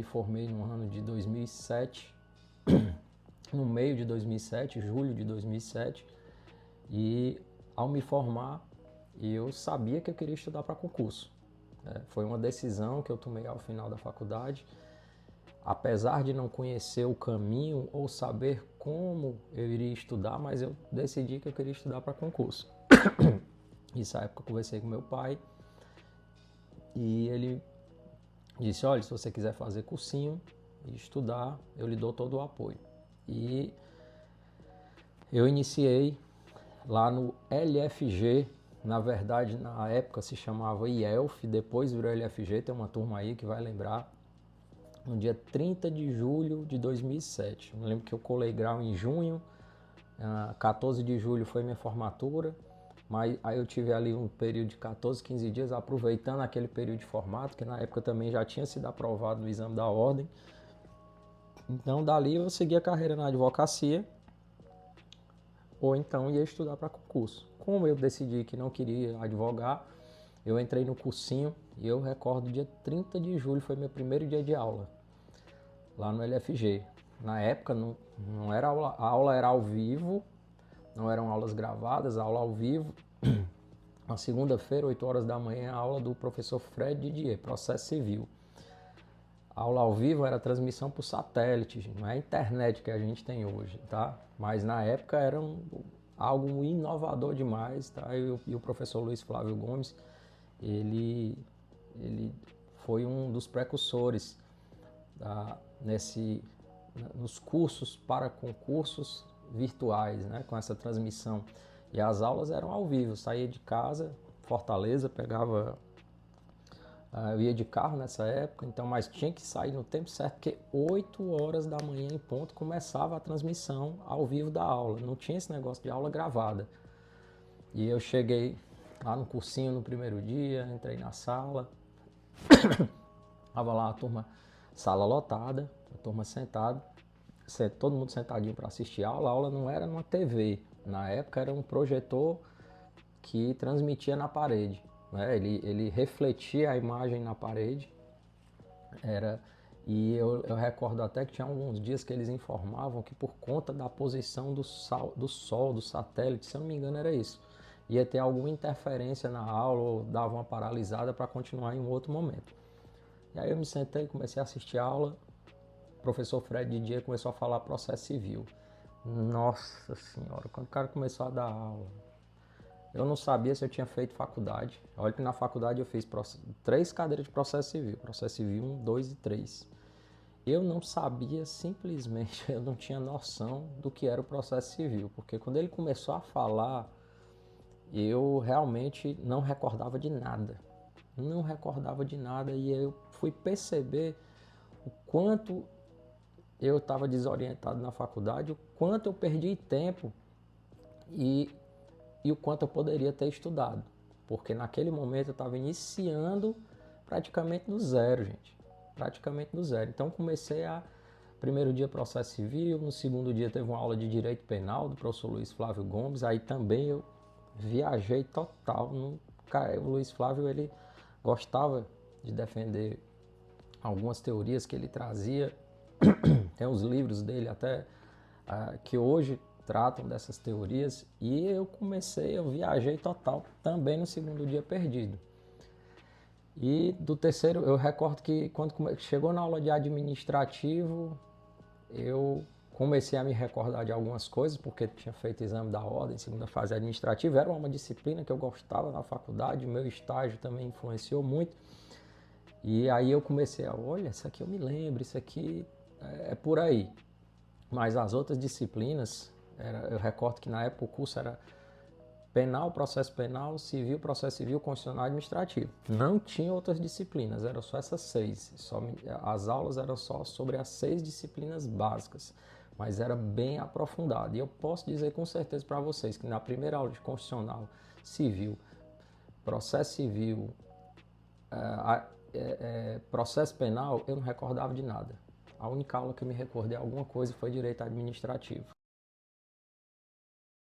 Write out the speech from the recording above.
me formei no ano de 2007, no meio de 2007, julho de 2007, e ao me formar, eu sabia que eu queria estudar para concurso. Foi uma decisão que eu tomei ao final da faculdade, apesar de não conhecer o caminho ou saber como eu iria estudar, mas eu decidi que eu queria estudar para concurso. Nessa época eu conversei com meu pai e ele disse: olha, se você quiser fazer cursinho e estudar, eu lhe dou todo o apoio. E eu iniciei lá no LFG, na verdade na época se chamava IELF, depois virou LFG, tem uma turma aí que vai lembrar, no dia 30 de julho de 2007. Eu lembro que eu colei grau em junho, 14 de julho foi minha formatura, mas aí eu tive ali um período de 14, 15 dias aproveitando aquele período de formato, que na época também já tinha sido aprovado no exame da ordem. Então dali eu segui a carreira na advocacia, ou então ia estudar para concurso. Como eu decidi que não queria advogar, eu entrei no cursinho e eu recordo dia 30 de julho foi meu primeiro dia de aula, lá no LFG. Na época não era aula, a aula era ao vivo, não eram aulas gravadas, a aula ao vivo. Na segunda-feira, 8 horas da manhã, a aula do professor Fred Didier, processo civil. A aula ao vivo era transmissão por satélite, não é a internet que a gente tem hoje, tá? Mas na época era algo inovador demais, tá? E o professor Luiz Flávio Gomes, ele foi um dos precursores nos cursos para concursos virtuais, né? Com essa transmissão. E as aulas eram ao vivo, saía de casa, Fortaleza, pegava... Eu ia de carro nessa época, então, mas tinha que sair no tempo certo, porque 8 horas da manhã em ponto começava a transmissão ao vivo da aula. Não tinha esse negócio de aula gravada. E eu cheguei lá no cursinho no primeiro dia, entrei na sala, estava lá a turma, sala lotada, a turma sentada, todo mundo sentadinho para assistir a aula. A aula não era numa TV, na época era um projetor que transmitia na parede. Ele refletia a imagem na parede. E eu recordo até que tinha alguns dias que eles informavam que por conta da posição do sol, do satélite, se eu não me engano era isso, ia ter alguma interferência na aula ou dava uma paralisada para continuar em um outro momento. E aí eu me sentei, comecei a assistir a aula, o professor Fred Didier começou a falar processo civil. Nossa senhora, quando o cara começou a dar aula, eu não sabia se eu tinha feito faculdade. Olha que na faculdade eu fiz 3 cadeiras de processo civil 1, 2 e 3. Eu não sabia, simplesmente, eu não tinha noção do que era o processo civil, porque quando ele começou a falar, eu realmente não recordava de nada. Não recordava de nada e eu fui perceber o quanto eu estava desorientado na faculdade, o quanto eu perdi tempo e o quanto eu poderia ter estudado, porque naquele momento eu estava iniciando praticamente do zero, gente, praticamente do zero. Então comecei primeiro dia processo civil, no segundo dia teve uma aula de direito penal do professor Luiz Flávio Gomes, aí também eu viajei total. O Luiz Flávio, ele gostava de defender algumas teorias que ele trazia, tem os livros dele até que hoje tratam dessas teorias, e eu viajei total, também no segundo dia perdido. E do terceiro, eu recordo que quando chegou na aula de administrativo, eu comecei a me recordar de algumas coisas, porque tinha feito exame da ordem, segunda fase administrativa, era uma disciplina que eu gostava na faculdade, meu estágio também influenciou muito, e aí eu comecei olha, isso aqui eu me lembro, isso aqui é por aí. Mas as outras disciplinas, eu recordo que na época o curso era penal, processo penal, civil, processo civil, constitucional e administrativo. Não tinha outras disciplinas, eram só essas 6. As aulas eram só sobre as 6 disciplinas básicas, mas era bem aprofundado. E eu posso dizer com certeza para vocês que na primeira aula de constitucional, civil, processo civil, processo penal, eu não recordava de nada. A única aula que eu me recordei alguma coisa foi direito administrativo.